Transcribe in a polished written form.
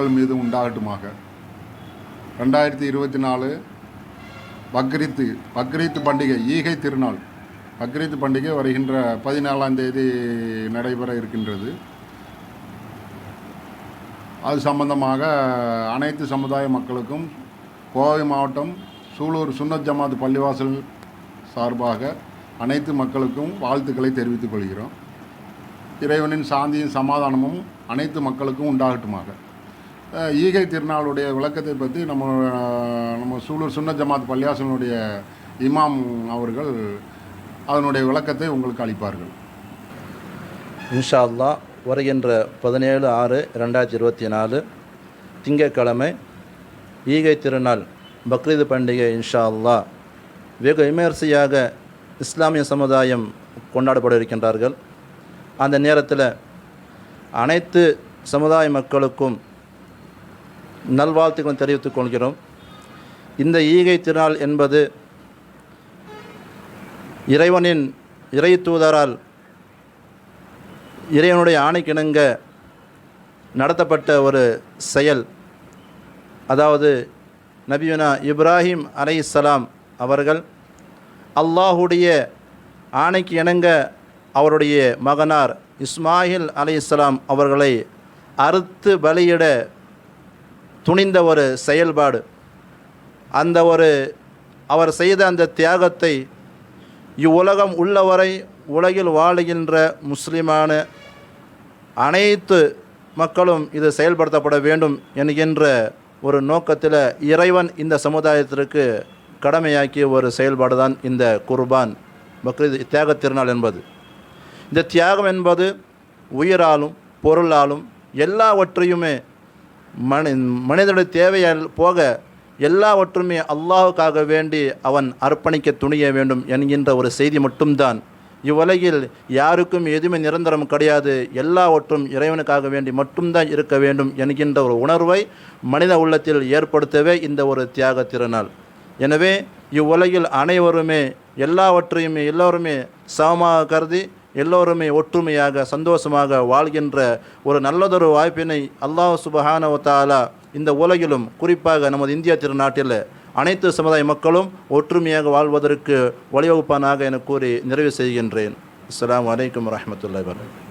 மக்கள் மீது உண்டாகட்டுமாக. 2024 பக்ரீத் பண்டிகை, ஈகை திருநாள் பக்ரீத் பண்டிகை வருகின்ற 14ஆம் தேதி நடைபெற இருக்கின்றது. அது சம்பந்தமாக அனைத்து சமுதாய மக்களுக்கும் கோவை மாவட்டம் சூலூர் சுன்னத் ஜமாத் பள்ளிவாசல் சார்பாக அனைத்து மக்களுக்கும் வாழ்த்துக்களை தெரிவித்துக் கொள்கிறோம். இறைவனின் சாந்தியும் சமாதானமும் அனைத்து மக்களுக்கும் உண்டாகட்டுமாக. ஈகை திருநாளுடைய விளக்கத்தை பற்றி நம்ம சூலூர் சுன்னத் ஜமாத் பள்ளிவாசலுடைய இமாம் அவர்கள் அதனுடைய விளக்கத்தை உங்களுக்கு அளிப்பார்கள். இன்ஷா அல்லாஹ் வருகின்ற 17/6/2024 திங்கட்கிழமை ஈகை திருநாள் பக்ரீத் பண்டிகை இன்ஷா அல்லாஹ் வெகு விமரிசையாக இஸ்லாமிய சமுதாயம் கொண்டாடப்பட இருக்கின்றார்கள். அந்த நேரத்தில் அனைத்து சமுதாய மக்களுக்கும் நல்வாழ்த்துக்களை தெரிவித்துக் கொள்கிறோம். இந்த ஈகை திருநாள் என்பது இறைவனின் இறை தூதரால் இறைவனுடைய ஆணைக்கிணங்க நடத்தப்பட்ட ஒரு செயல். அதாவது நபியுனா இப்ராஹிம் அலைஹிஸ்ஸலாம் அவர்கள் அல்லாஹுடைய ஆணைக்கு இணங்க அவருடைய மகனார் இஸ்மாயில் அலைஹிஸ்ஸலாம் அவர்களை அறுத்து பலியிட துணிந்த ஒரு செயல்பாடு. அந்த அவர் செய்த அந்த தியாகத்தை இவ்வுலகம் உள்ளவரை உலகில் வாழுகின்ற முஸ்லிமான அனைத்து மக்களும் இது செயல்படுத்தப்பட வேண்டும் என்கின்ற ஒரு நோக்கத்தில் இறைவன் இந்த சமுதாயத்திற்கு கடமையாக்கிய ஒரு செயல்பாடு தான் இந்த குர்பான் பக்ரீத் தியாக திருநாள் என்பது. இந்த தியாகம் என்பது உயிராலும் பொருளாலும் எல்லாவற்றையுமே மனிதனுடைய தேவையால் போக எல்லாவற்றுமே அல்லாஹுக்காக வேண்டி அவன் அர்ப்பணிக்க துணிய வேண்டும் என்கின்ற ஒரு செய்தி மட்டும்தான். இவ்வுலகில் யாருக்கும் எதுவுமே நிரந்தரம் கிடையாது, எல்லாவற்றும் இறைவனுக்காக வேண்டி மட்டும்தான் இருக்க வேண்டும் என்கின்ற ஒரு உணர்வை மனித உள்ளத்தில் ஏற்படுத்தவே இந்த ஒரு தியாக திருநாள். எனவே இவ்வுலகில் அனைவருமே எல்லாவற்றையுமே எல்லோருமே சமமாக கருதி எல்லோருமே ஒற்றுமையாக சந்தோஷமாக வாழ்கின்ற ஒரு நல்லதொரு வாய்ப்பினை அல்லாஹ் சுப்ஹானஹு வ தஆலா இந்த உலகிலும் குறிப்பாக நமது இந்தியா திருநாட்டில் அனைத்து சமுதாய மக்களும் ஒற்றுமையாக வாழ்வதற்கு வழிவகுப்பானாக என கூறி நிறைவு செய்கின்றேன். அஸ்ஸலாமு அலைக்கும் வரஹ்மத்துல்லாஹி வபரகாத்துஹு.